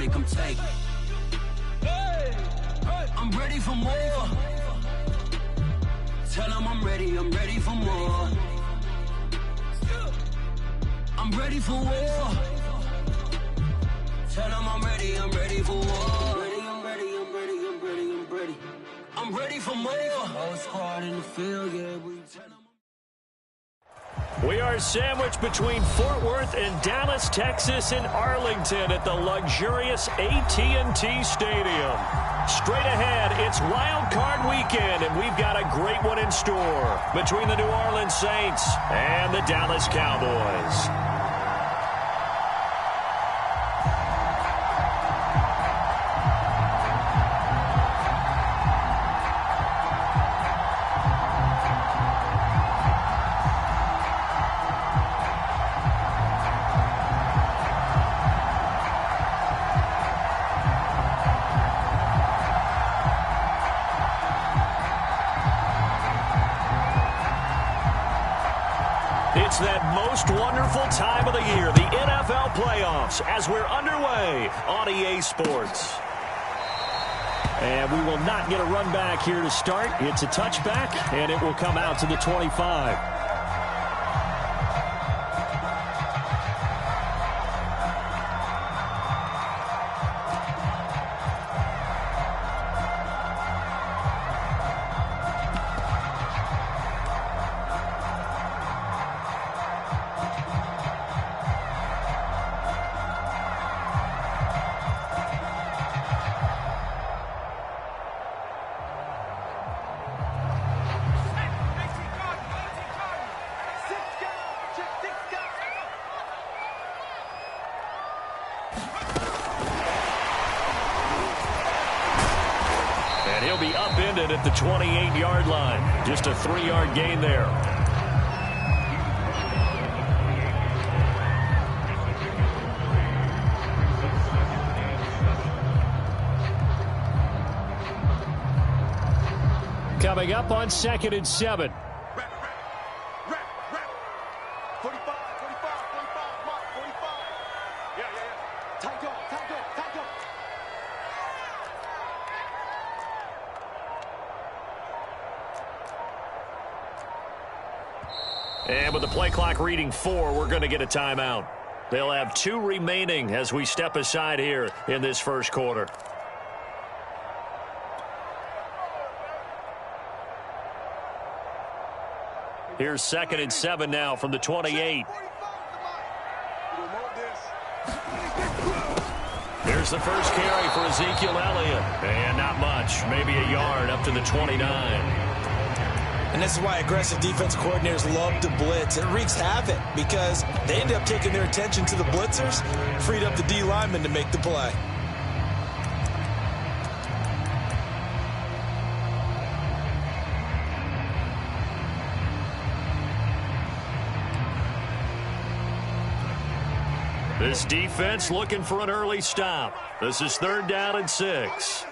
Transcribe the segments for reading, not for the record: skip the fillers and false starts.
want it, come take it. I'm ready for more. Tell them I'm ready for more. I'm ready for war. Tell them I'm ready for war. I'm ready for more. Whole squad in the field, yeah, we are sandwiched between Fort Worth and Dallas, Texas, and Arlington at the luxurious AT&T Stadium. Straight ahead, it's Wild Card Weekend, and we've got a great one in store between the New Orleans Saints and the Dallas Cowboys. It's that most wonderful time of the year, the NFL playoffs, as we're underway on EA Sports. And we will not get a run back here to start. It's a touchback, and it will come out to the 25. And he'll be upended at the 28-yard line. Just a 3-yard gain there. Coming up on 2nd and 7. And with the play clock reading 4, we're going to get a timeout. They'll have 2 remaining as we step aside here in this first quarter. Here's 2nd and 7 now from the 28. Here's the first carry for Ezekiel Elliott. And not much, maybe a yard up to the 29. And this is why aggressive defense coordinators love to blitz. It wreaks havoc because they end up taking their attention to the blitzers, freed up the D lineman to make the play. This defense looking for an early stop. This is 3rd down and 6.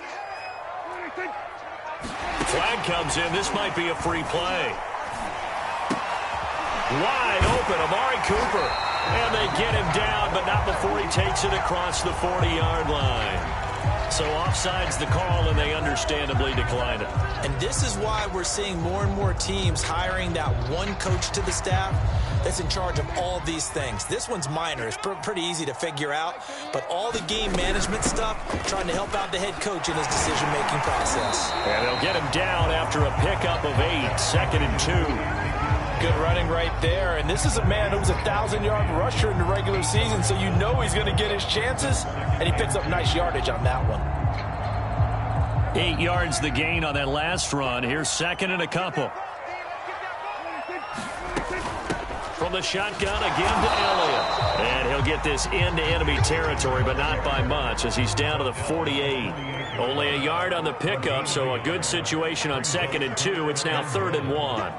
Flag comes in. This might be a free play. Wide open, Amari Cooper. And they get him down, but not before he takes it across the 40-yard line. So offside's the call, and they understandably decline it. And this is why we're seeing more and more teams hiring that one coach to the staff that's in charge of all these things. This one's minor. It's pretty easy to figure out. But all the game management stuff, trying to help out the head coach in his decision-making process. And they'll get him down after a pickup of 8, 2nd and 2. Good running right there. And this is a man who was a 1,000-yard rusher in the regular season, so you know he's going to get his chances. And he picks up nice yardage on that one. 8 yards the gain on that last run. Here's 2nd and a couple. From the shotgun again to Elliott. And he'll get this into enemy territory, but not by much as he's down to the 48. Only a yard on the pickup, so a good situation on 2nd and 2. It's now 3rd and 1.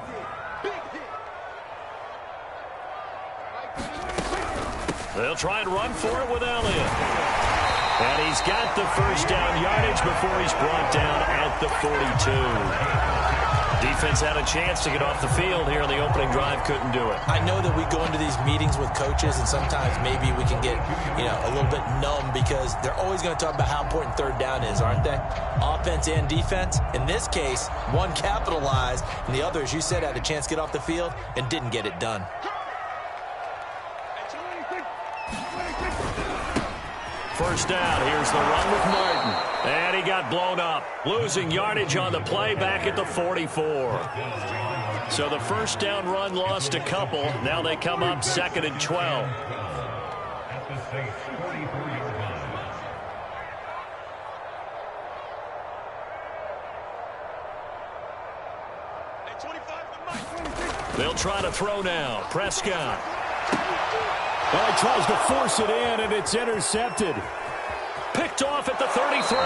They'll try and run for it with Elliott. And he's got the first down yardage before he's brought down at the 42. Defense had a chance to get off the field here in the opening drive, couldn't do it. I know that we go into these meetings with coaches, and sometimes maybe we can get, a little bit numb because they're always going to talk about how important third down is, aren't they? Offense and defense. In this case, one capitalized, and the other, as you said, had a chance to get off the field and didn't get it done. First down, here's the run with Martin. And he got blown up. Losing yardage on the play back at the 44. So the first down run lost a couple. Now they come up 2nd and 12. They'll try to throw now. Prescott. Well, he tries to force it in, and it's intercepted. Picked off at the 33.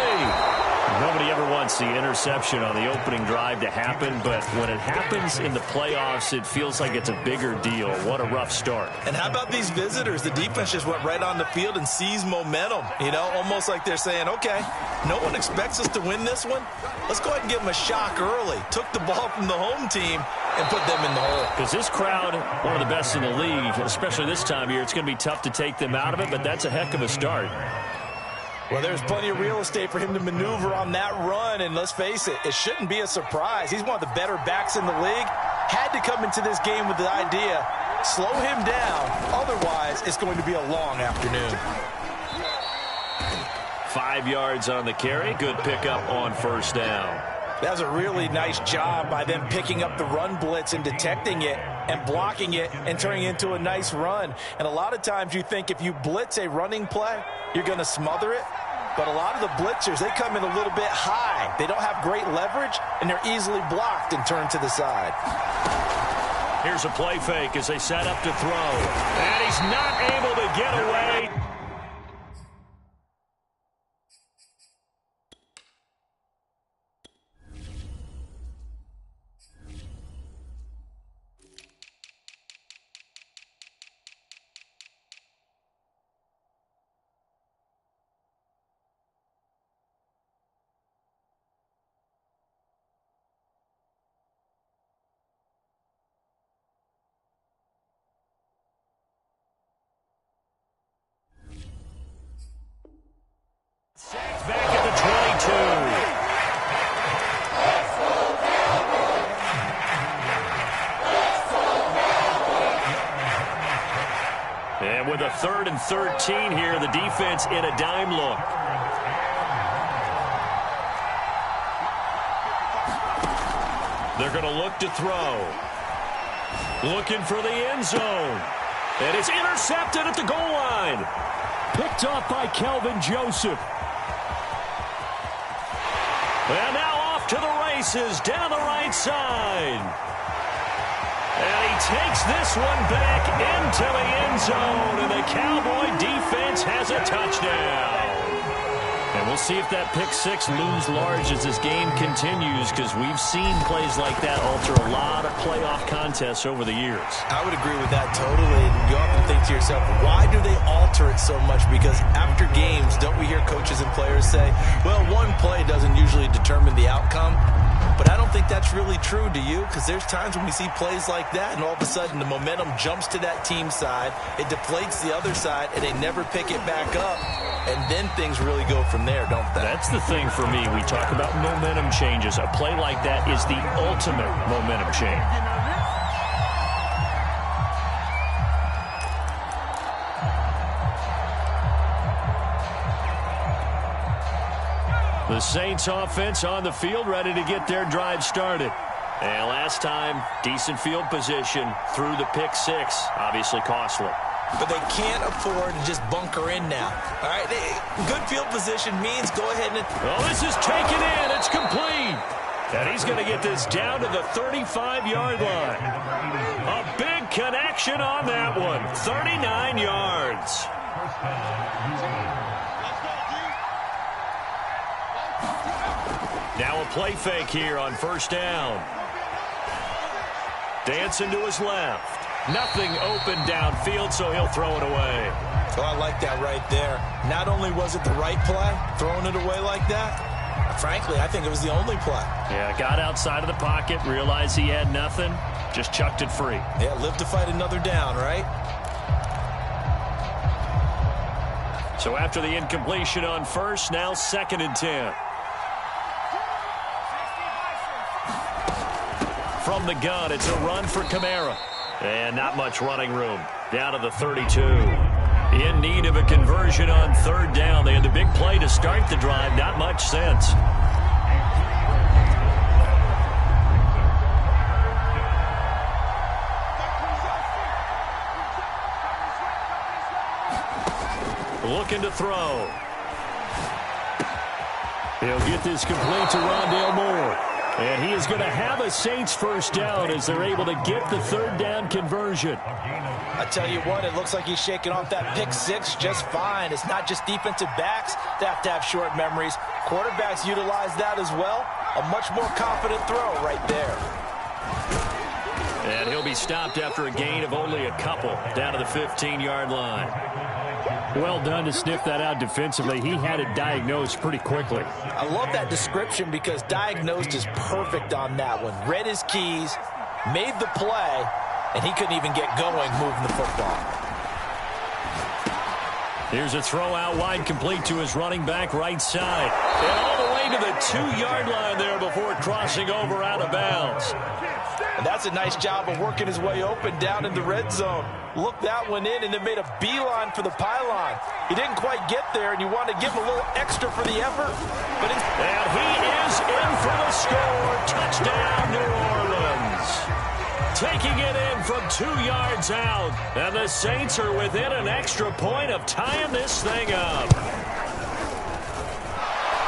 Nobody ever wants the interception on the opening drive to happen, but when it happens in the playoffs, it feels like it's a bigger deal. What a rough start. And how about these visitors? The defense just went right on the field and seized momentum. Almost like they're saying, okay, no one expects us to win this one. Let's go ahead and give them a shock early. Took the ball from the home team and put them in the hole. Because this crowd, one of the best in the league, especially this time of year, it's going to be tough to take them out of it, but that's a heck of a start. Well, there's plenty of real estate for him to maneuver on that run, and let's face it, it shouldn't be a surprise. He's one of the better backs in the league. Had to come into this game with the idea, slow him down, otherwise it's going to be a long afternoon. 5 yards on the carry, good pickup on first down. That was a really nice job by them picking up the run blitz and detecting it and blocking it and turning it into a nice run. And a lot of times you think if you blitz a running play, you're going to smother it. But a lot of the blitzers, they come in a little bit high. They don't have great leverage, and they're easily blocked and turned to the side. Here's a play fake as they set up to throw. And he's not able to get away. Back at the 22. And with a 3rd and 13 here, the defense in a dime look. They're going to look to throw. Looking for the end zone. And it's intercepted at the goal line. Picked off by Kelvin Joseph. And now off to the races down the right side. And he takes this one back into the end zone. And the Cowboy defense has a touchdown. And we'll see if that pick six looms large as this game continues, because we've seen plays like that alter a lot of playoff contests over the years. I would agree with that totally. And you often think to yourself, why do they alter it so much? Because after games, don't we hear coaches and players say, well, one play doesn't usually determine the outcome? But I don't think that's really true, do you? Because there's times when we see plays like that, and all of a sudden the momentum jumps to that team side, it deflates the other side, and they never pick it back up. And then things really go from there, don't they? That's the thing for me. We talk about momentum changes. A play like that is the ultimate momentum change. The Saints offense on the field, ready to get their drive started. And last time, decent field position through the pick six. Obviously costly. But they can't afford to just bunker in now. All right, good field position means go ahead and... Oh, this is taken in. It's complete. And he's going to get this down to the 35-yard line. A big connection on that one. 39 yards. Now a play fake here on first down. Dancing to his left. Nothing open downfield, so he'll throw it away. Oh, I like that right there. Not only was it the right play, throwing it away like that, Frankly, I think it was the only play. Yeah, got outside of the pocket, realized he had nothing, just chucked it free. Yeah, live to fight another down, right? So after the incompletion on first, now 2nd and 10. From the gun, it's a run for Kamara. And not much running room. Down to the 32. In need of a conversion on 3rd down. They had the big play to start the drive. Not much sense. Looking to throw. He'll get this complete to Rondale Moore. And he is going to have a Saints first down as they're able to get the 3rd down conversion. I tell you what, it looks like he's shaking off that pick 6 just fine. It's not just defensive backs that have to have short memories. Quarterbacks utilize that as well. A much more confident throw right there. And he'll be stopped after a gain of only a couple down to the 15-yard line. Well done to sniff that out defensively. He had it diagnosed pretty quickly. I love that description because diagnosed is perfect on that one. Read his keys, made the play, and he couldn't even get going moving the football. Here's a throw out wide, complete to his running back right side. And all the way to the 2-yard line there before crossing over out of bounds. And that's a nice job of working his way open down in the red zone. Looked that one in and then made a beeline for the pylon. He didn't quite get there, and you want to give him a little extra for the effort. But and he is in for the score. Touchdown, New Orleans. Taking it in from 2 yards out. And the Saints are within an extra point of tying this thing up.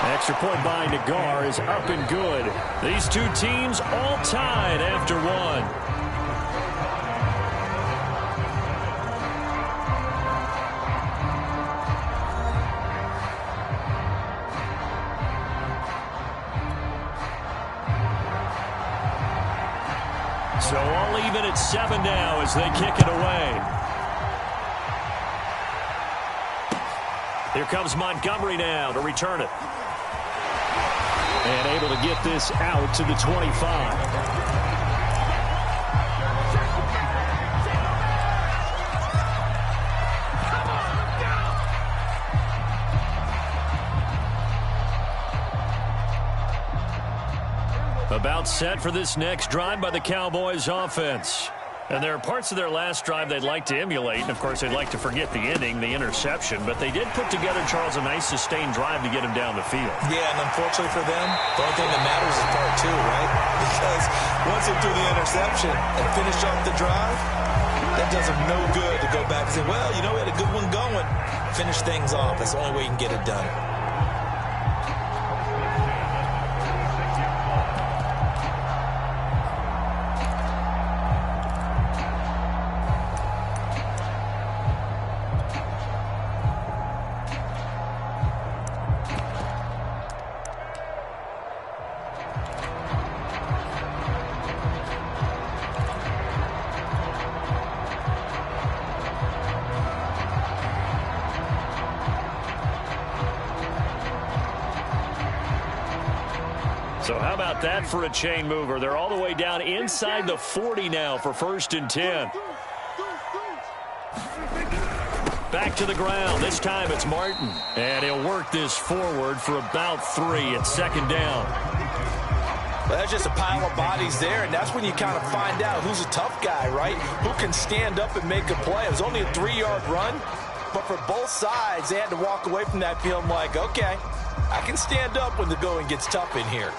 Extra point by Nagar is up and good. These two teams all tied after one. So all even at 7 now as they kick it away. Here comes Montgomery now to return it. And able to get this out to the 25. About set for this next drive by the Cowboys offense. And there are parts of their last drive they'd like to emulate. And, of course, they'd like to forget the ending, the interception. But they did put together, Charles, a nice sustained drive to get him down the field. Yeah, and unfortunately for them, the only thing that matters is part 2, right? Because once they do the interception and finish off the drive, that does them no good to go back and say, well, you know, we had a good one going. Finish things off. That's the only way you can get it done. So how about that for a chain mover? They're all the way down inside the 40 now for 1st and 10. Back to the ground. This time it's Martin. And he'll work this forward for about 3 at 2nd down. Well, that's just a pile of bodies there, and that's when you kind of find out who's a tough guy, right? Who can stand up and make a play. It was only a 3-yard run, but for both sides, they had to walk away from that feeling like, okay, I can stand up when the going gets tough in here.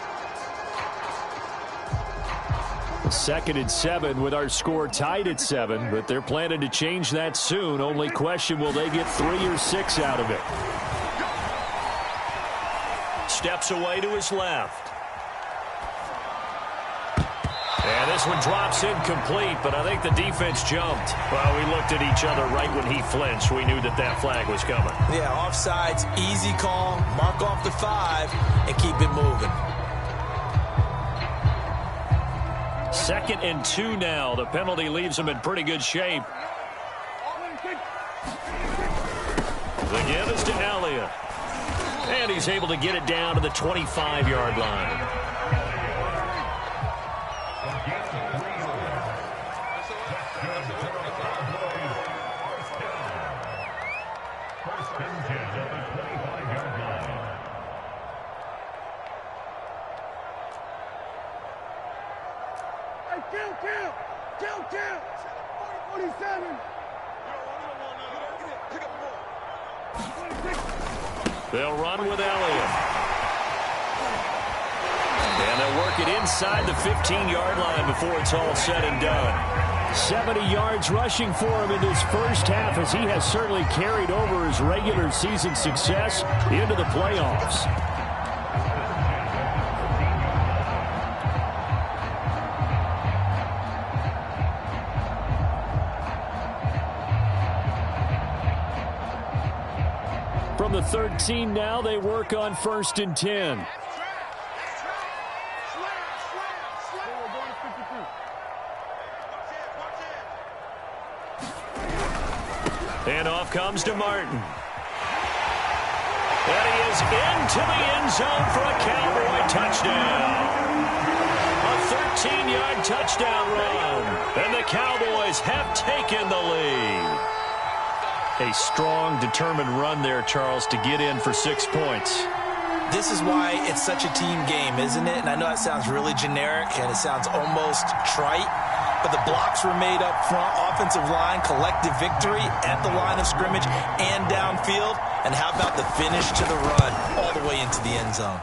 2nd and 7 with our score tied at 7, but they're planning to change that soon. Only question, will they get 3 or 6 out of it? Steps away to his left. And this one drops incomplete, but I think the defense jumped. Well, we looked at each other right when he flinched. We knew that that flag was coming. Yeah, offsides, easy call, mark off the 5, and keep it moving. 2nd and 2 now. The penalty leaves them in pretty good shape. The give is to Elliott. And And he's able to get it down to the 25-yard line. Count! 47! They'll run with Elliott. And they'll work it inside the 15-yard line before it's all said and done. 70 yards rushing for him in this first half, as he has certainly carried over his regular season success into the playoffs. From the 13 now, they work on 1st and 10. And off comes to Martin. And he is into the end zone for a Cowboy touchdown. A 13-yard touchdown run. And the Cowboys have taken the lead. A strong, determined run there, Charles, to get in for 6 points. This is why it's such a team game, isn't it? And I know that sounds really generic and it sounds almost trite, but the blocks were made up front, offensive line, collective victory at the line of scrimmage and downfield. And how about the finish to the run all the way into the end zone?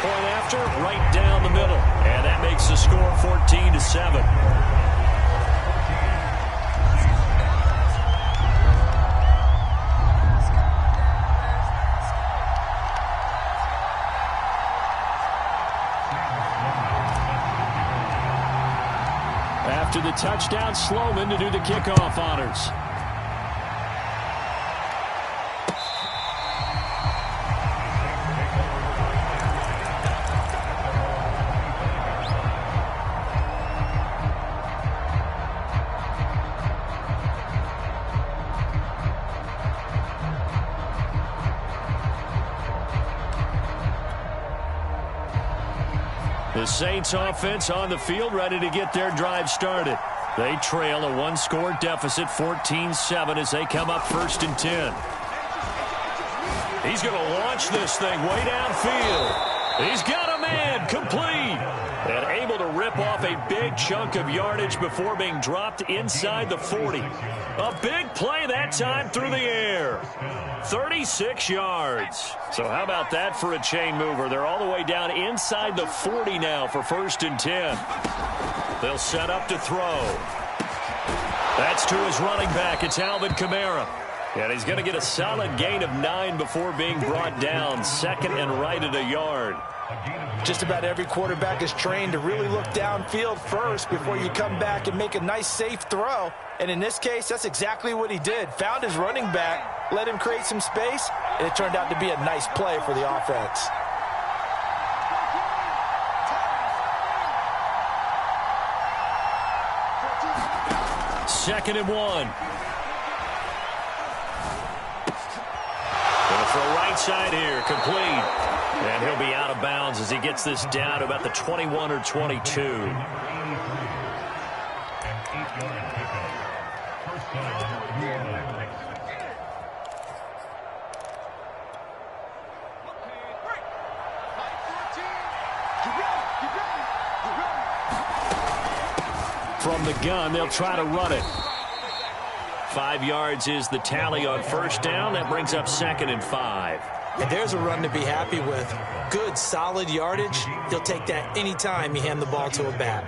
Point after, right down the middle. And that makes the score 14-7. After the touchdown, Sloman to do the kickoff honors. The Saints offense on the field, ready to get their drive started. They trail a one-score deficit, 14-7, as they come up 1st and 10. He's going to launch this thing way downfield. He's got a man, complete. And able to rip off a big chunk of yardage before being dropped inside the 40. A big play that time through the air. 36 yards. So how about that for a chain mover? They're all the way down inside the 40 now for 1st and 10. They'll set up to throw. That's to his running back. It's Alvin Kamara. And he's going to get a solid gain of 9 before being brought down. 2nd and right at a yard. Just about every quarterback is trained to really look downfield first before you come back and make a nice, safe throw. And in this case, that's exactly what he did. Found his running back, let him create some space, and it turned out to be a nice play for the offense. Second and 1. Going to throw right side here, complete. And he'll be out of bounds as he gets this down to about the 21 or 22. From the gun, they'll try to run it. 5 yards is the tally on 1st down. That brings up 2nd and 5. And there's a run to be happy with. Good, solid yardage. He'll take that anytime you hand the ball to a back.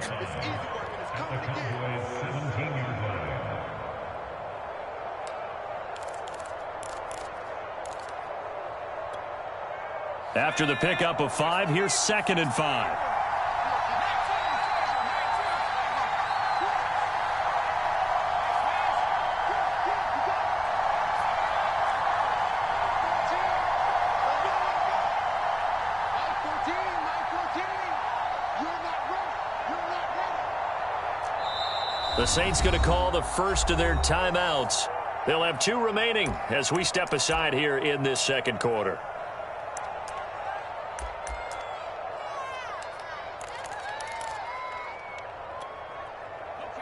After the pickup of 5, here's 2nd and 5. The Saints going to call the first of their timeouts. They'll have 2 remaining as we step aside here in this 2nd quarter.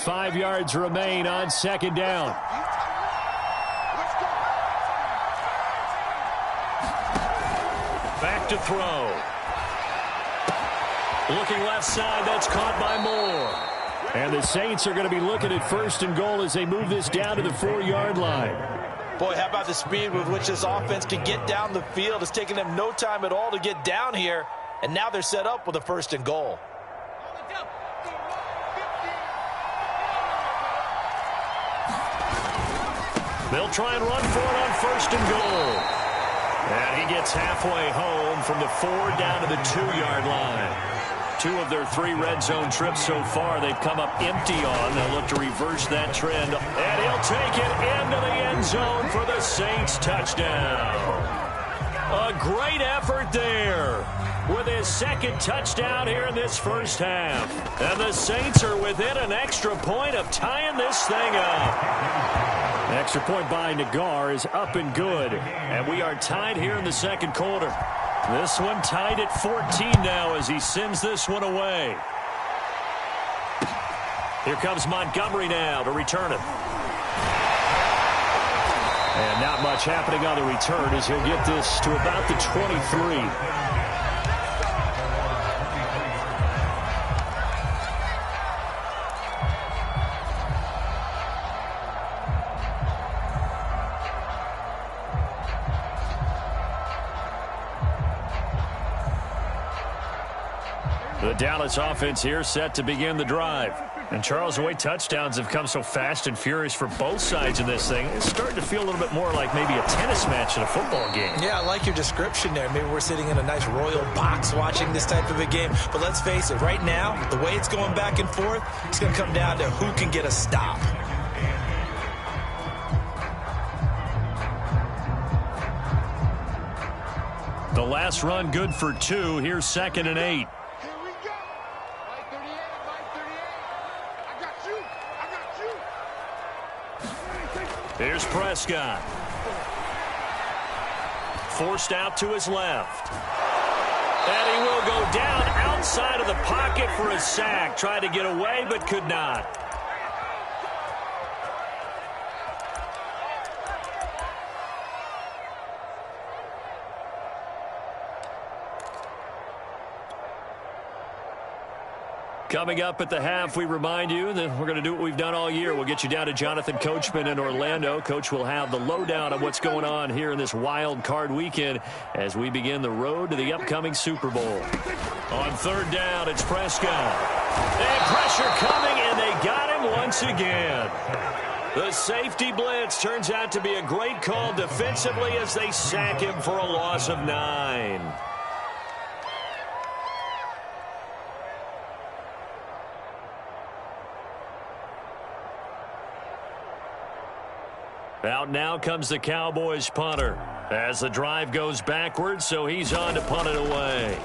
5 yards remain on second down. Back to throw. Looking left side, that's caught by Moore. And the Saints are going to be looking at first and goal as they move this down to the 4-yard line. Boy, how about the speed with which this offense can get down the field? It's taking them no time at all to get down here, and now they're set up with a first and goal. They'll try and run for it on first and goal. And he gets halfway home from the 4 down to the 2-yard line. 2 of their 3 red zone trips so far they've come up empty on. They'll look to reverse that trend. And he'll take it into the end zone for the Saints touchdown. A great effort there with his second touchdown here in this first half. And the Saints are within an extra point of tying this thing up. Extra point by Nagar is up and good. And we are tied here in the second quarter. This one tied at 14 now as he sends this one away. Here comes Montgomery now to return it. And not much happening on the return as he'll get this to about the 23. The Dallas offense here set to begin the drive. And Charles, the way touchdowns have come so fast and furious for both sides in this thing, it's starting to feel a little bit more like maybe a tennis match in a football game. Yeah, I like your description there. Maybe we're sitting in a nice royal box watching this type of a game. But let's face it, right now, the way it's going back and forth, it's going to come down to who can get a stop. The last run good for 2. Here's 2nd and 8. Here's Prescott. Forced out to his left. And he will go down outside of the pocket for a sack. Tried to get away, but could not. Coming up at the half, we remind you that we're going to do what we've done all year. We'll get you down to Jonathan Coachman in Orlando. Coach will have the lowdown on what's going on here in this wild card weekend as we begin the road to the upcoming Super Bowl. On 3rd down, it's Prescott. And pressure coming, and they got him once again. The safety blitz turns out to be a great call defensively as they sack him for a loss of 9. Out now comes the Cowboys punter as the drive goes backwards, so he's on to punt it away.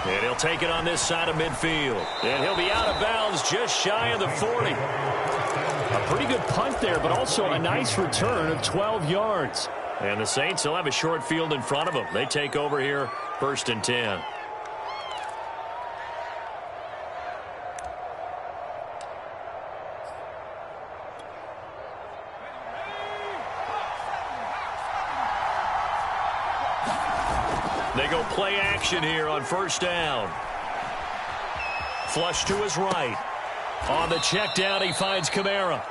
And he'll take it on this side of midfield. And he'll be out of bounds just shy of the 40. A pretty good punt there, but also a nice return of 12 yards. And the Saints will have a short field in front of them. They take over here, 1st and 10. They go play action here on 1st down. Flush to his right. On the check down, he finds Kamara.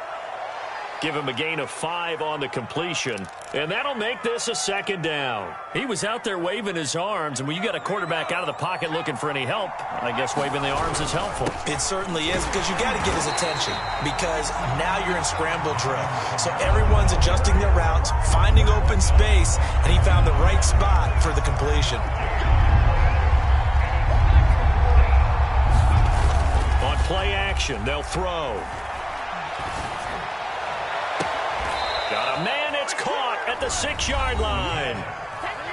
Give him a gain of 5 on the completion. And that'll make this a 2nd down. He was out there waving his arms, and when you got a quarterback out of the pocket looking for any help, I guess waving the arms is helpful. It certainly is, because you got to get his attention, because now you're in scramble drill. So everyone's adjusting their routes, finding open space, and he found the right spot for the completion. On play action, they'll throw. Got a man, it's caught at the 6-yard line.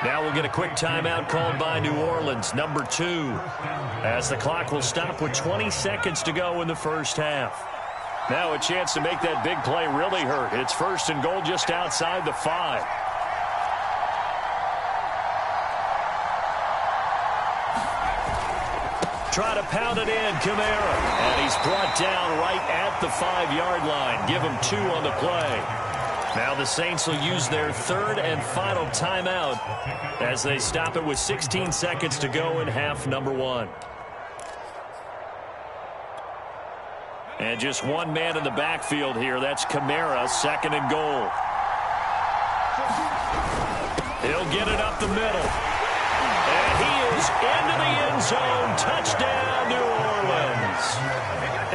Now we'll get a quick timeout called by New Orleans, number 2, as the clock will stop with 20 seconds to go in the first half. Now a chance to make that big play really hurt. It's 1st and goal just outside the 5. try to pound it in. Kamara. And he's brought down right at the 5-yard line. Give him 2 on the play. Now the Saints will use their third and final timeout as they stop it with 16 seconds to go in half number 1. And just one man in the backfield here. That's Kamara, 2nd and goal. He'll get it up the middle. And he is into the end zone. Touchdown, New Orleans.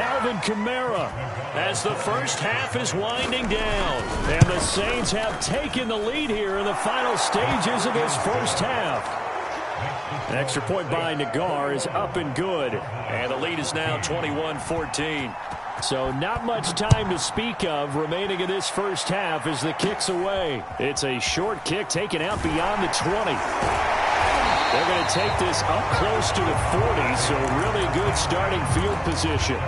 Alvin Kamara as the first half is winding down. And the Saints have taken the lead here in the final stages of this first half. An extra point by Nagar is up and good. And the lead is now 21-14. So not much time to speak of remaining in this first half as the kick's away. It's a short kick taken out beyond the 20. They're going to take this up close to the 40, so really good starting field position.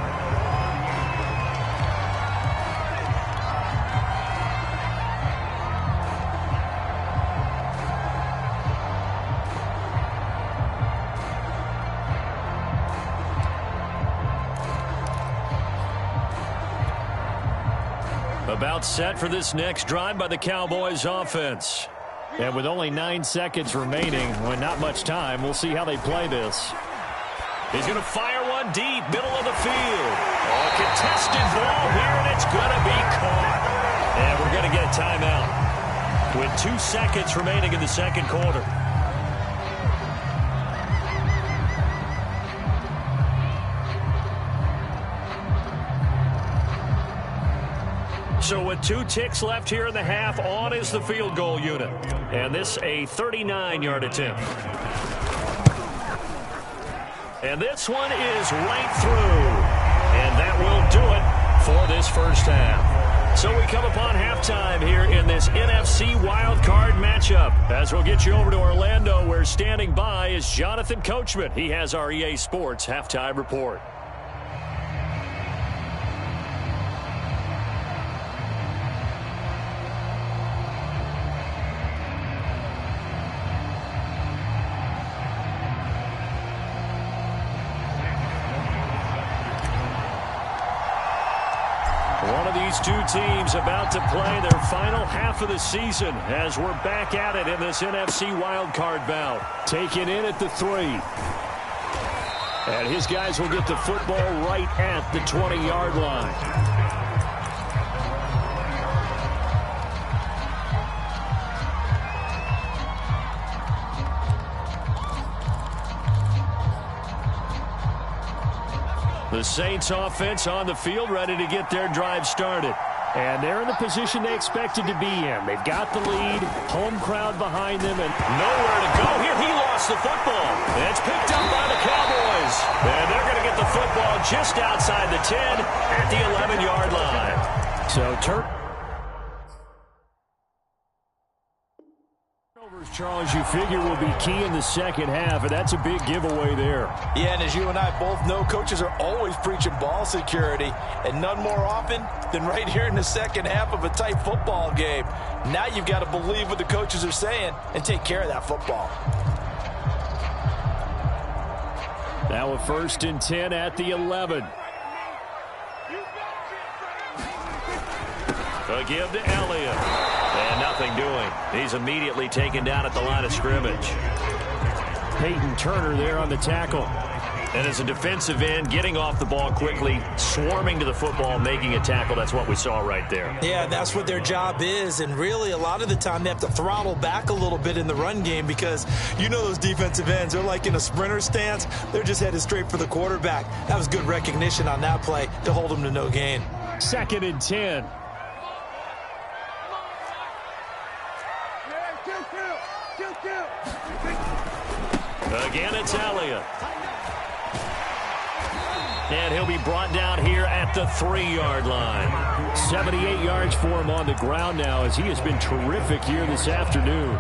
About set for this next drive by the Cowboys offense. And with only 9 seconds remaining, with not much time, we'll see how they play this. He's going to fire one deep, middle of the field. Oh, contested ball here, and it's going to be caught. And we're going to get a timeout with 2 seconds remaining in the second quarter. So with 2 ticks left here in the half, on is the field goal unit. And this a 39-yard attempt. And this one is right through. And that will do it for this first half. So we come upon halftime here in this NFC wildcard matchup. As we'll get you over to Orlando, where standing by is Jonathan Coachman. He has our EA Sports halftime report. One of these two teams about to play their final half of the season as we're back at it in this NFC wildcard bout. Taken in at the 3. And his guys will get the football right at the 20-yard line. The Saints offense on the field, ready to get their drive started. And they're in the position they expected to be in. They've got the lead, home crowd behind them, and nowhere to go here. He lost the football. It's picked up by the Cowboys. And they're going to get the football just outside the 10 at the 11-yard line. So turnovers, Charles, you figure will be key in the second half, and that's a big giveaway there. Yeah, and as you and I both know, coaches are always preaching ball security, and none more often than right here in the second half of a tight football game. Now you've got to believe what the coaches are saying and take care of that football. Now a 1st and 10 at the 11. A give to Elliott. And nothing doing. He's immediately taken down at the line of scrimmage. Peyton Turner there on the tackle. And as a defensive end, getting off the ball quickly, swarming to the football, making a tackle. That's what we saw right there. Yeah, that's what their job is. And really, a lot of the time, they have to throttle back a little bit in the run game because you know those defensive ends, they're like in a sprinter stance. They're just headed straight for the quarterback. That was good recognition on that play to hold them to no gain. 2nd and 10. Again, it's Elliott. And he'll be brought down here at the 3-yard line. 78 yards for him on the ground now as he has been terrific here this afternoon.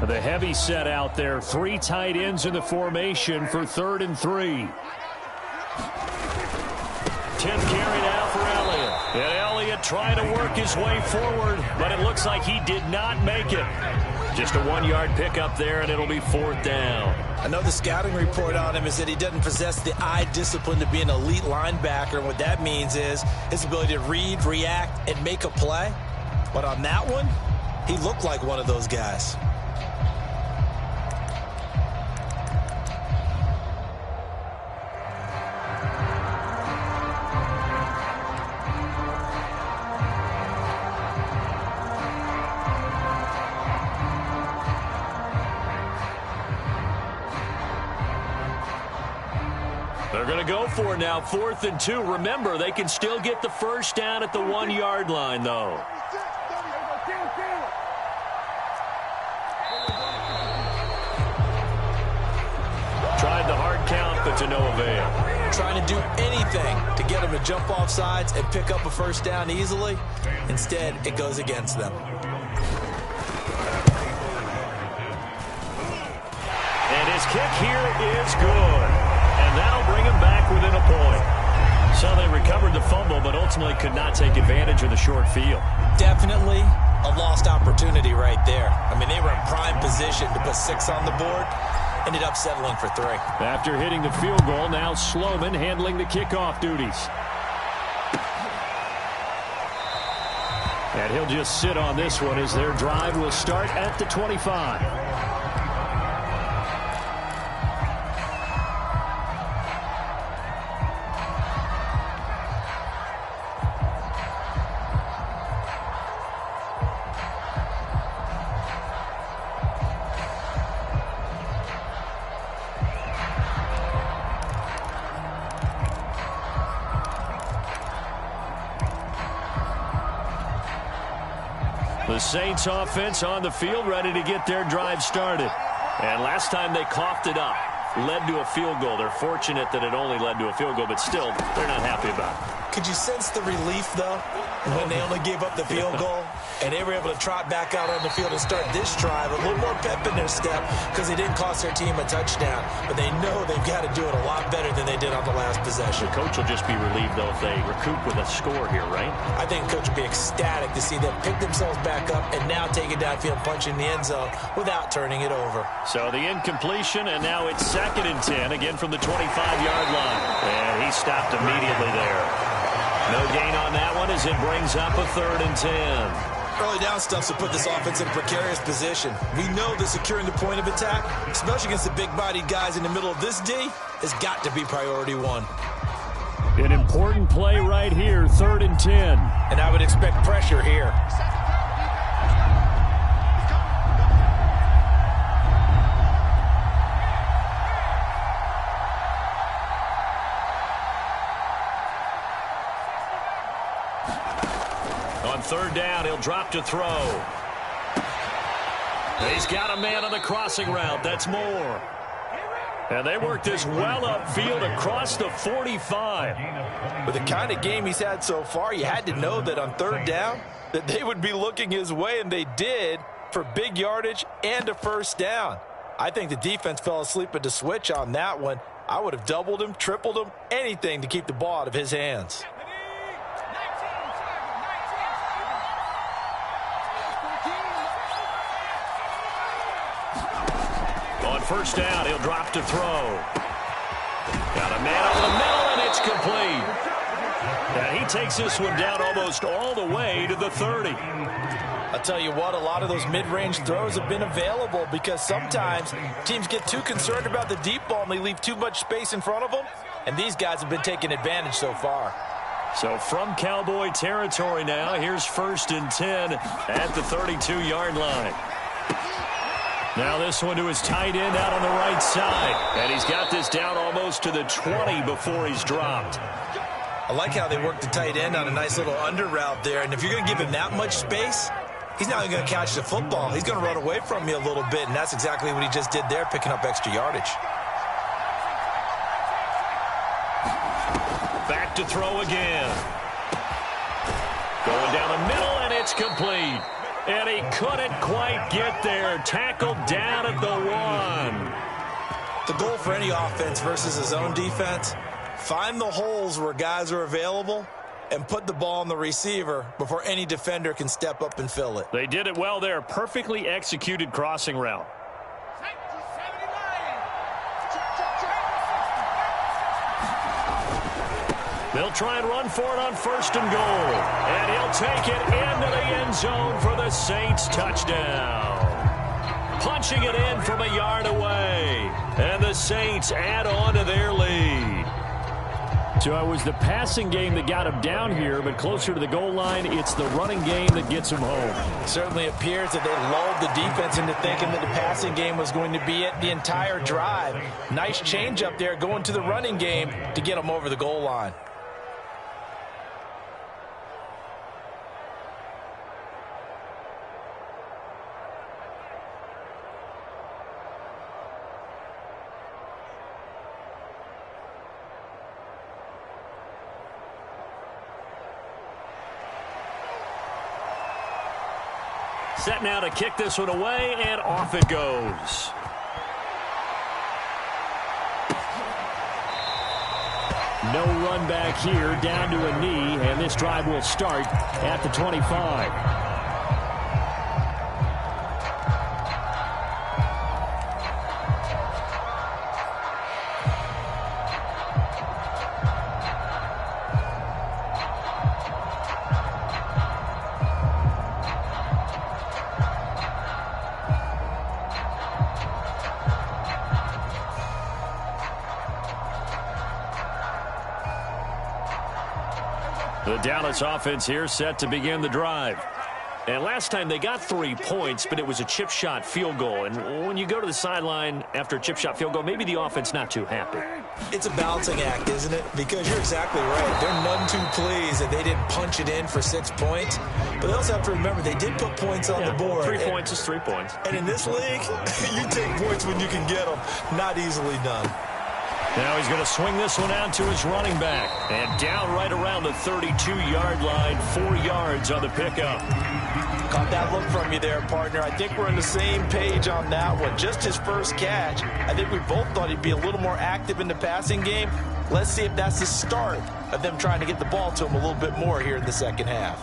The heavy set out there. 3 tight ends in the formation for 3rd and 3. Tip carry now for Elliott. And Elliott trying to work his way forward, but it looks like he did not make it. Just a 1-yard pickup there, and it'll be 4th down. I know the scouting report on him is that he doesn't possess the eye discipline to be an elite linebacker. And what that means is his ability to read, react, and make a play. But on that one, he looked like one of those guys. They're going to go for it now, 4th and 2. Remember, they can still get the first down at the 1-yard line, though. Tried the hard count, but to no avail. Trying to do anything to get them to jump off sides and pick up a first down easily. Instead, it goes against them. And his kick here is good. And that'll bring him back within a point. So they recovered the fumble, but ultimately could not take advantage of the short field. Definitely a lost opportunity right there. I mean, they were in prime position to put 6 on the board. Ended up settling for 3. After hitting the field goal, now Sloman handling the kickoff duties. And he'll just sit on this one as their drive will start at the 25. The Saints offense on the field, ready to get their drive started. And last time they coughed it up, led to a field goal. They're fortunate that it only led to a field goal, but still, they're not happy about it. Could you sense the relief, though, when they only gave up the field goal and they were able to trot back out on the field and start this drive? A little more pep in their step because they didn't cost their team a touchdown, but they know they've got to do it a lot better than they did on the last possession. The coach will just be relieved, though, if they recoup with a score here, right? I think the coach will be ecstatic to see them pick themselves back up and now take it downfield, punch in the end zone without turning it over. So the incompletion, and now it's 2nd and 10, again from the 25-yard line. And he stopped immediately there. No gain on that one as it brings up a 3rd and 10. Early down stuff to put this offense in a precarious position. We know that securing the point of attack, especially against the big-bodied guys in the middle of this D, has got to be priority 1. An important play right here, 3rd and 10. And I would expect pressure here. On 3rd down, he'll drop to throw. He's got a man on the crossing route. That's Moore. And they work this well upfield across the 45. With the kind of game he's had so far, you had to know that on 3rd down that they would be looking his way, and they did, for big yardage and a first down. I think the defense fell asleep at the switch on that one. I would have doubled him, tripled him, anything to keep the ball out of his hands. On 1st down, he'll drop to throw. Got a man over the middle, and it's complete. And he takes this one down almost all the way to the 30. I'll tell you what, a lot of those mid-range throws have been available because sometimes teams get too concerned about the deep ball and they leave too much space in front of them, and these guys have been taking advantage so far. So from Cowboy territory now, here's 1st and 10 at the 32-yard line. Now this one to his tight end out on the right side. And he's got this down almost to the 20 before he's dropped. I like how they work the tight end on a nice little under route there. And if you're going to give him that much space, he's not going to catch the football. He's going to run away from you a little bit, and that's exactly what he just did there, picking up extra yardage. Back to throw again. Going down the middle, and it's complete. And he couldn't quite get there. Tackled down at the 1. The goal for any offense versus his own defense, find the holes where guys are available and put the ball on the receiver before any defender can step up and fill it. They did it well there. Perfectly executed crossing route. They'll try and run for it on 1st and goal. And he'll take it into the end zone for the Saints touchdown. Punching it in from a yard away. And the Saints add on to their lead. So it was the passing game that got him down here, but closer to the goal line, it's the running game that gets him home. It certainly appears that they lulled the defense into thinking that the passing game was going to be it the entire drive. Nice change up there going to the running game to get them over the goal line. Set now to kick this one away, and off it goes. No run back here, down to a knee, and this drive will start at the 25. The Dallas offense here set to begin the drive. And last time they got 3 points, but it was a chip shot field goal. And when you go to the sideline after a chip shot field goal, maybe the offense not too happy. It's a balancing act, isn't it? Because you're exactly right. They're none too pleased that they didn't punch it in for 6 points. But they also have to remember they did put points on the board. 3 points is 3 points. And in this league, you take points when you can get them. Not easily done. Now he's going to swing this one out to his running back. And down right around the 32-yard line, 4 yards on the pickup. Caught that look from you there, partner. I think we're on the same page on that one. Just his first catch. I think we both thought he'd be a little more active in the passing game. Let's see if that's the start of them trying to get the ball to him a little bit more here in the second half.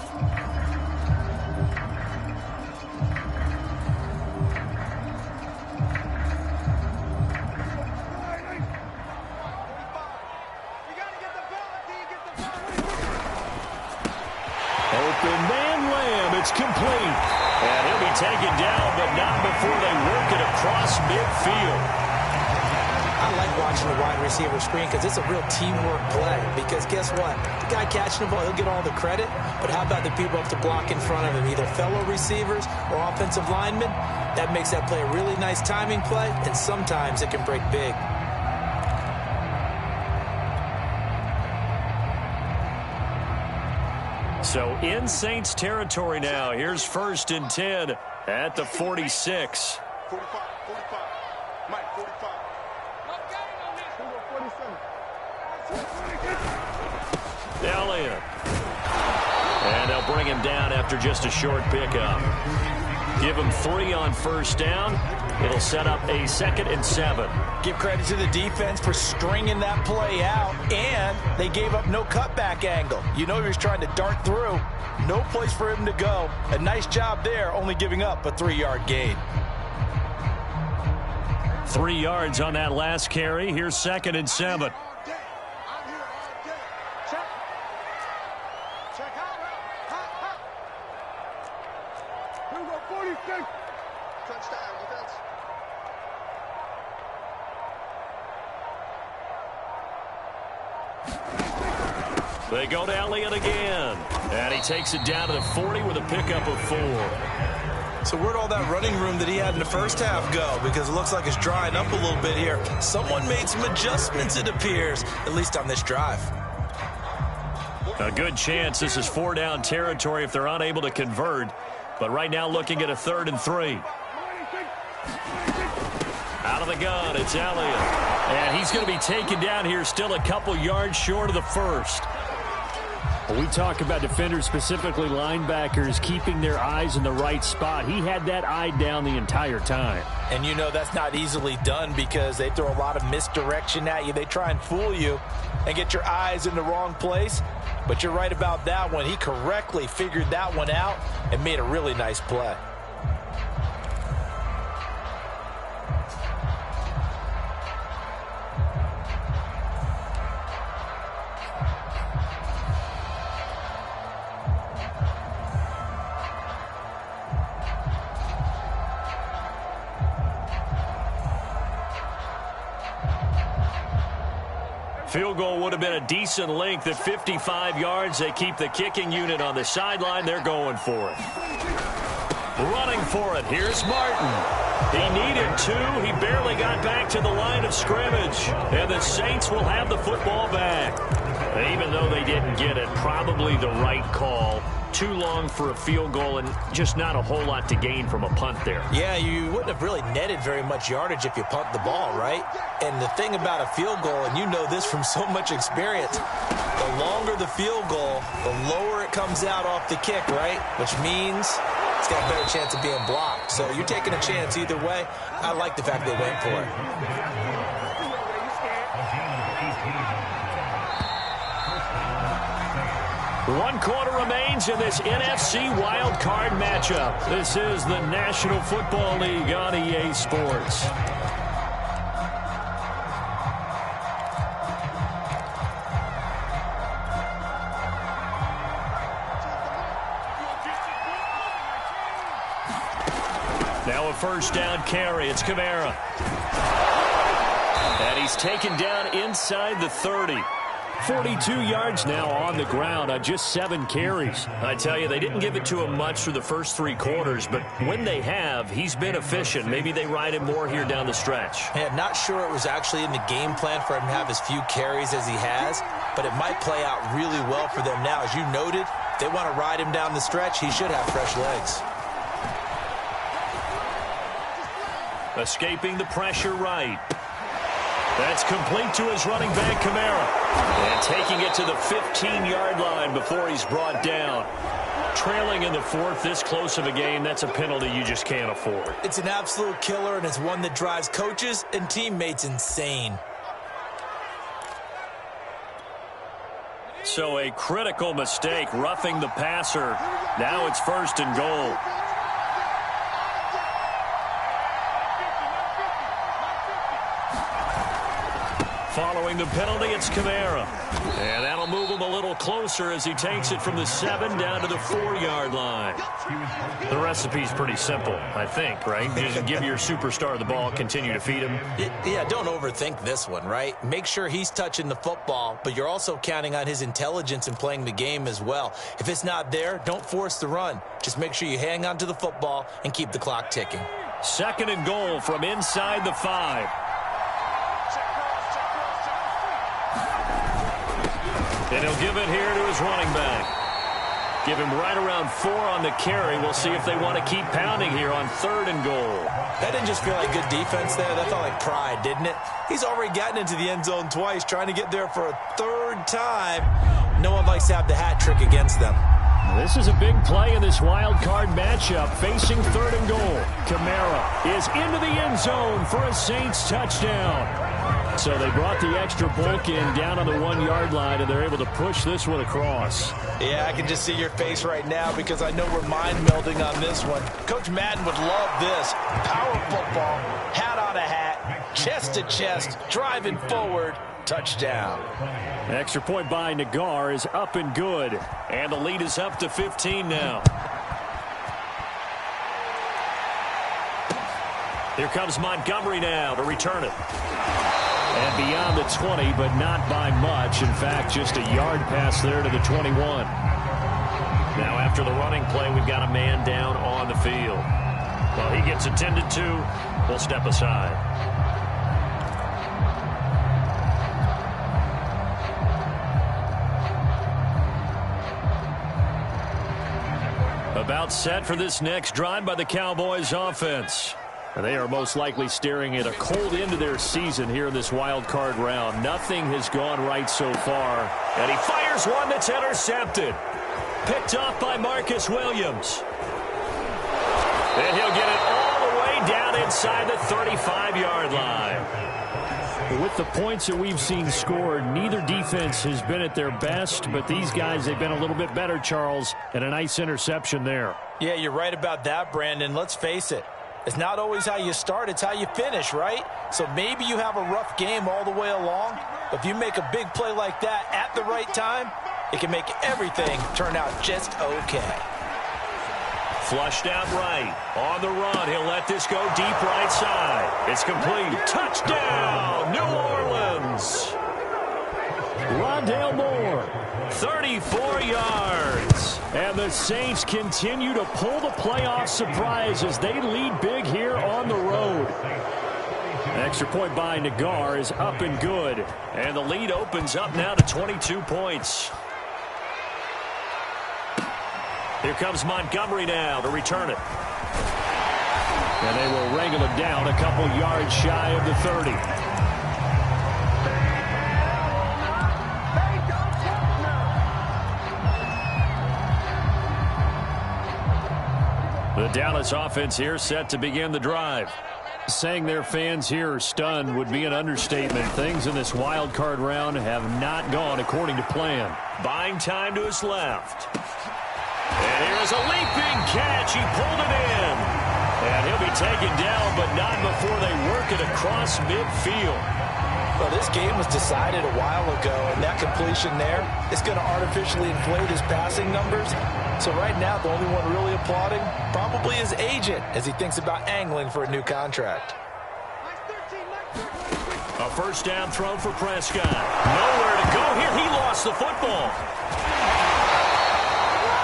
Complete. And he'll be taken down, but not before they work it across midfield. I like watching the wide receiver screen because it's a real teamwork play. Because guess what? The guy catching the ball, he'll get all the credit. But how about the people up to block in front of him, either fellow receivers or offensive linemen? That makes that play a really nice timing play, and sometimes it can break big. So in Saints territory now. Here's 1st and 10 at the 46. 45. Mike, 45. Elliott. And they'll bring him down after just a short pickup. Give him 3 on 1st down. It'll set up a 2nd and 7. Give credit to the defense for stringing that play out, and they gave up no cutback angle. You know he was trying to dart through. No place for him to go. A nice job there, only giving up a 3-yard gain. 3 yards on that last carry. Here's 2nd and 7. They go to Elliott again. And he takes it down to the 40 with a pickup of 4. So where'd all that running room that he had in the first half go? Because it looks like it's drying up a little bit here. Someone made some adjustments, it appears, at least on this drive. A good chance this is 4-down territory if they're unable to convert. But right now looking at a 3rd and 3. Out of the gun, it's Elliott. And he's going to be taken down here still a couple yards short of the 1st. We talk about defenders, specifically linebackers, keeping their eyes in the right spot. He had that eye down the entire time. And you know that's not easily done because they throw a lot of misdirection at you. They try and fool you and get your eyes in the wrong place. But you're right about that one. He correctly figured that one out and made a really nice play. Field goal would have been a decent length at 55 yards. They keep the kicking unit on the sideline. They're going for it. Running for it. Here's Martin. He needed two. He barely got back to the line of scrimmage. And the Saints will have the football back. Even though they didn't get it, probably the right call. Too long for a field goal and just not a whole lot to gain from a punt there. Yeah, you wouldn't have really netted very much yardage if you punt the ball, right? And the thing about a field goal, and you know this from so much experience, the longer the field goal, the lower it comes out off the kick, right? Which means it's got a better chance of being blocked. So you're taking a chance either way. I like the fact they went for it. One quarter remains in this NFC wild card matchup. This is the National Football League on EA Sports. Now a first down carry. It's Kamara. And he's taken down inside the 30. 42 yards now on the ground on just 7 carries. I tell you, they didn't give it to him much through the first 3 quarters, but when they have, he's been efficient. Maybe they ride him more here down the stretch. Yeah, not sure it was actually in the game plan for him to have as few carries as he has, but it might play out really well for them now. As you noted, if they want to ride him down the stretch, he should have fresh legs. Escaping the pressure right. That's complete to his running back, Kamara. And taking it to the 15-yard line before he's brought down. Trailing in the 4th, this close of a game, that's a penalty you just can't afford. It's an absolute killer, and it's one that drives coaches and teammates insane. So a critical mistake, roughing the passer. Now it's 1st and goal. Following the penalty, it's Kamara. And that'll move him a little closer as he takes it from the 7 down to the 4-yard line. The recipe's pretty simple, I think, right? Just give your superstar the ball, continue to feed him. Yeah, don't overthink this one, right? Make sure he's touching the football, but you're also counting on his intelligence in playing the game as well. If it's not there, don't force the run. Just make sure you hang on to the football and keep the clock ticking. 2nd and goal from inside the 5. And he'll give it here to his running back. Give him right around 4 on the carry. We'll see if they want to keep pounding here on 3rd and goal. That didn't just feel like good defense there. That felt like pride, didn't it? He's already gotten into the end zone twice, trying to get there for a 3rd time. No one likes to have the hat trick against them. This is a big play in this wild card matchup, facing 3rd and goal. Kamara is into the end zone for a Saints touchdown. So they brought the extra bulk in down on the 1-yard line, and they're able to push this one across. Yeah, I can just see your face right now because I know we're mind melding on this one. Coach Madden would love this. Power football, hat on a hat, chest to chest, driving forward, touchdown. Extra point by Nagar is up and good, and the lead is up to 15 now. Here comes Montgomery now to return it. And beyond the 20, but not by much. In fact, just a yard pass there to the 21. Now after the running play, we've got a man down on the field. While he gets attended to, we'll step aside. About set for this next drive by the Cowboys offense. And they are most likely staring at a cold end to their season here in this wild card round. Nothing has gone right so far. And he fires one that's intercepted. Picked off by Marcus Williams. And he'll get it all the way down inside the 35-yard line. With the points that we've seen scored, neither defense has been at their best, but these guys, they've been a little bit better, Charles, and a nice interception there. Yeah, you're right about that, Brandon. Let's face it. It's not always how you start, it's how you finish, right? So maybe you have a rough game all the way along, but if you make a big play like that at the right time, it can make everything turn out just okay. Flushed out right. On the run, he'll let this go deep right side. It's complete. Touchdown, New Orleans. Rondale Moore. 34 yards. And the Saints continue to pull the playoff surprise as they lead big here on the road. An extra point by Nagar is up and good. And the lead opens up now to 22 points. Here comes Montgomery now to return it. And they will wrangle it down a couple yards shy of the 30. The Dallas offense here set to begin the drive. Saying their fans here are stunned would be an understatement. Things in this wild card round have not gone according to plan. Buying time to his left. And here is a leaping catch. He pulled it in. And he'll be taken down, but not before they work it across midfield. Well, this game was decided a while ago, and that completion there is going to artificially inflate his passing numbers. So right now, the only one really applauding probably his agent as he thinks about angling for a new contract. A first down throw for Prescott. Nowhere to go here. He lost the football.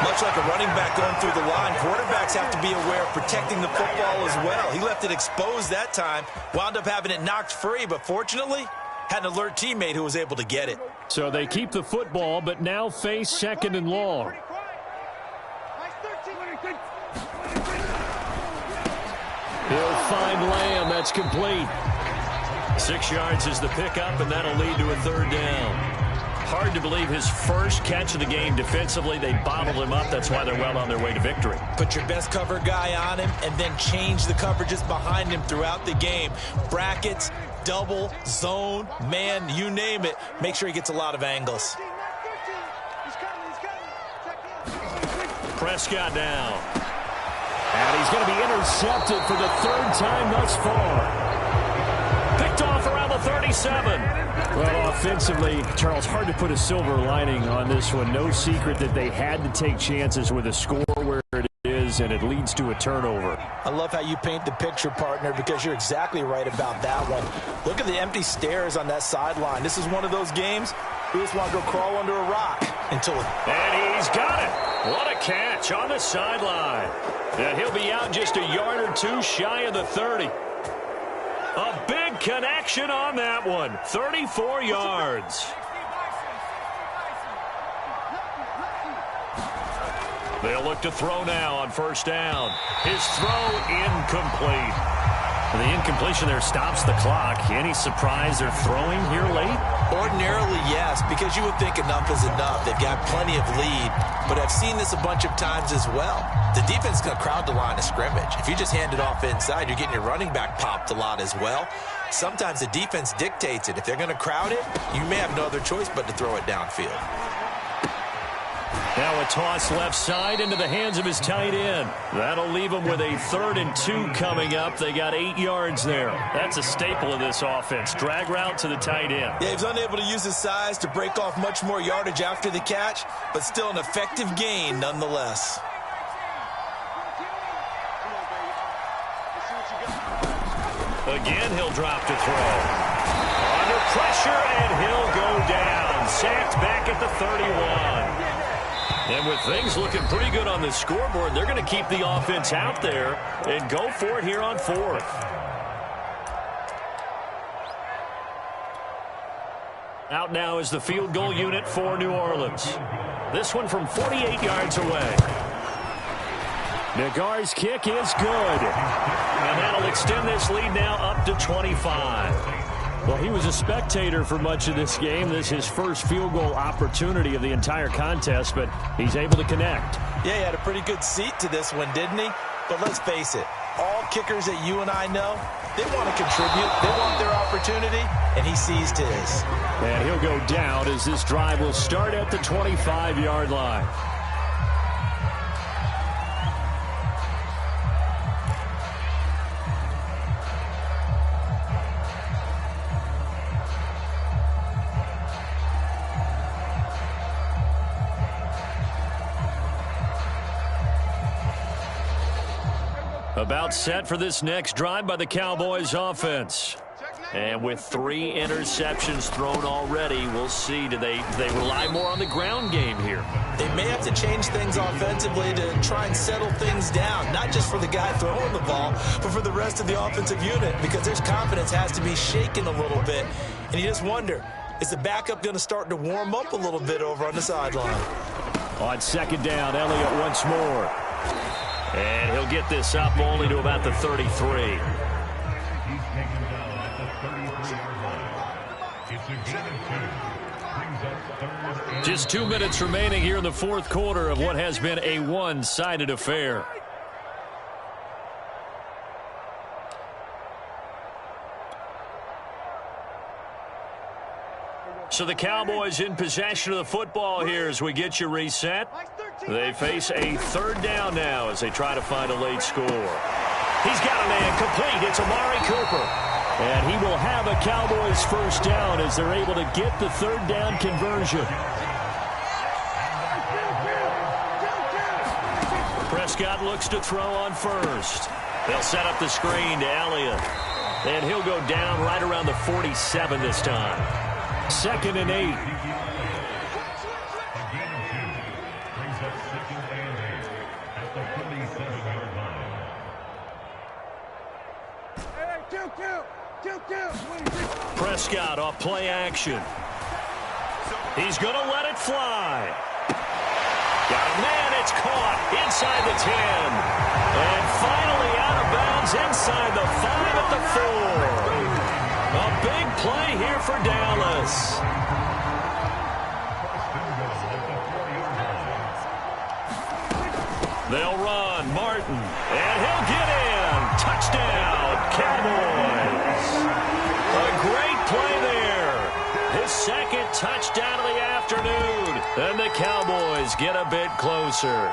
Much like a running back going through the line, quarterbacks have to be aware of protecting the football as well. He left it exposed that time, wound up having it knocked free, but fortunately, had an alert teammate who was able to get it. So they keep the football, but now face second and long. He'll find Lamb. That's complete. 6 yards is the pickup, and that'll lead to a third down. Hard to believe his first catch of the game defensively. They bottled him up. That's why they're well on their way to victory. Put your best cover guy on him and then change the coverages behind him throughout the game. Brackets, double, zone, man, you name it. Make sure he gets a lot of angles. Prescott now. And he's going to be intercepted for the third time thus far. Picked off around the 37. Well, offensively, Charles, hard to put a silver lining on this one. No secret that they had to take chances with a score where it is, and it leads to a turnover. I love how you paint the picture, partner, because you're exactly right about that one. Look at the empty stairs on that sideline. This is one of those games we just want to go crawl under a rock until it... And he's got it. What a catch on the sideline. And he'll be out just a yard or two shy of the 30. A big connection on that one. 34 yards. They'll look to throw now on first down. His throw incomplete. The incompletion there stops the clock. Any surprise they're throwing here late? Ordinarily, yes, because you would think enough is enough. They've got plenty of lead, but I've seen this a bunch of times as well. The defense is going to crowd the line of scrimmage. If you just hand it off inside, you're getting your running back popped a lot as well. Sometimes the defense dictates it. If they're going to crowd it, you may have no other choice but to throw it downfield. Now a toss left side into the hands of his tight end. That'll leave him with a 3rd and 2 coming up. They got 8 yards there. That's a staple of this offense. Drag route to the tight end. Yeah, he's unable to use his size to break off much more yardage after the catch, but still an effective gain nonetheless. Again, he'll drop to throw. Under pressure, and he'll go down. Sacked back at the 31. And with things looking pretty good on the scoreboard, they're going to keep the offense out there and go for it here on 4th. Out now is the field goal unit for New Orleans. This one from 48 yards away. Nagar's kick is good. And that'll extend this lead now up to 25. Well, he was a spectator for much of this game. This is his first field goal opportunity of the entire contest, but he's able to connect. Yeah, he had a pretty good seat to this one, didn't he? But let's face it, all kickers that you and I know, they want to contribute. They want their opportunity, and he seized his. And he'll go down as this drive will start at the 25-yard line. About set for this next drive by the Cowboys offense. And with 3 interceptions thrown already, we'll see. Do they rely more on the ground game here? They may have to change things offensively to try and settle things down, not just for the guy throwing the ball, but for the rest of the offensive unit, because their confidence has to be shaken a little bit. And you just wonder, is the backup going to start to warm up a little bit over on the sideline? On second down, Elliott once more. And he'll get this up only to about the 33. Just 2 minutes remaining here in the fourth quarter of what has been a one-sided affair. So the Cowboys in possession of the football here as we get you reset. They face a third down now as they try to find a late score. He's got a man complete. It's Amari Cooper. And he will have a Cowboys first down as they're able to get the third down conversion. Prescott looks to throw on first. They'll set up the screen to Elliott. And he'll go down right around the 47 this time. 2nd and 8. Prescott off play action. He's going to let it fly. Got a man, it's caught inside the 10. And finally out of bounds inside the 5 at the 4. A big play here for Dallas. They'll run. Martin. And he'll get in. Touchdown, Cowboys. A great play there. His second touchdown of the afternoon. And the Cowboys get a bit closer.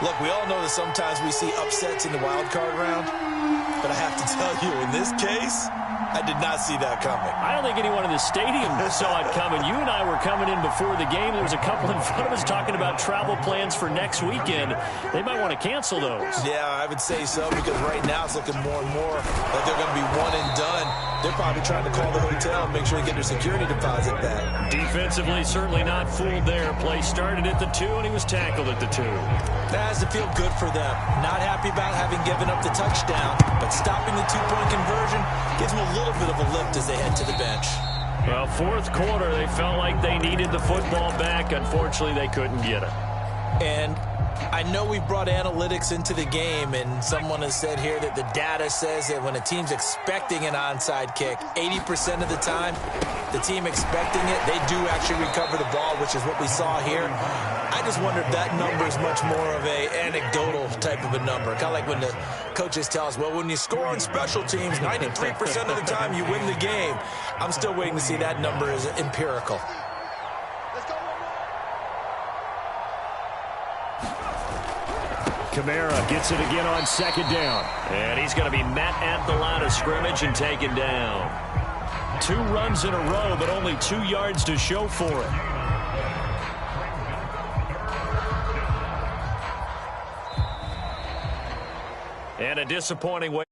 Look, we all know that sometimes we see upsets in the wild card round. But I have to tell you, in this case, I did not see that coming. I don't think anyone in the stadium saw it coming. You and I were coming in before the game. There was a couple in front of us talking about travel plans for next weekend. They might want to cancel those. Yeah, I would say so, because right now it's looking more and more like they're going to be one and done. They're probably trying to call the hotel and make sure they get their security deposit back. Defensively, certainly not fooled there. Play started at the 2, and he was tackled at the 2. That has to feel good for them. Not happy about having given up the touchdown, but stopping the 2-point conversion gives them a little bit of a lift as they head to the bench. Well, fourth quarter, they felt like they needed the football back. Unfortunately, they couldn't get it. And I know we brought analytics into the game, and someone has said here that the data says that when a team's expecting an onside kick, 80% of the time, the team expecting it, they do actually recover the ball, which is what we saw here. I just wonder if that number is much more of a anecdotal type of a number. Kind of like when the coaches tell us, well, when you score on special teams, 93% of the time you win the game. I'm still waiting to see that number is empirical. Kamara gets it again on second down. And he's going to be met at the line of scrimmage and taken down. 2 runs in a row, but only 2 yards to show for it. And a disappointing way.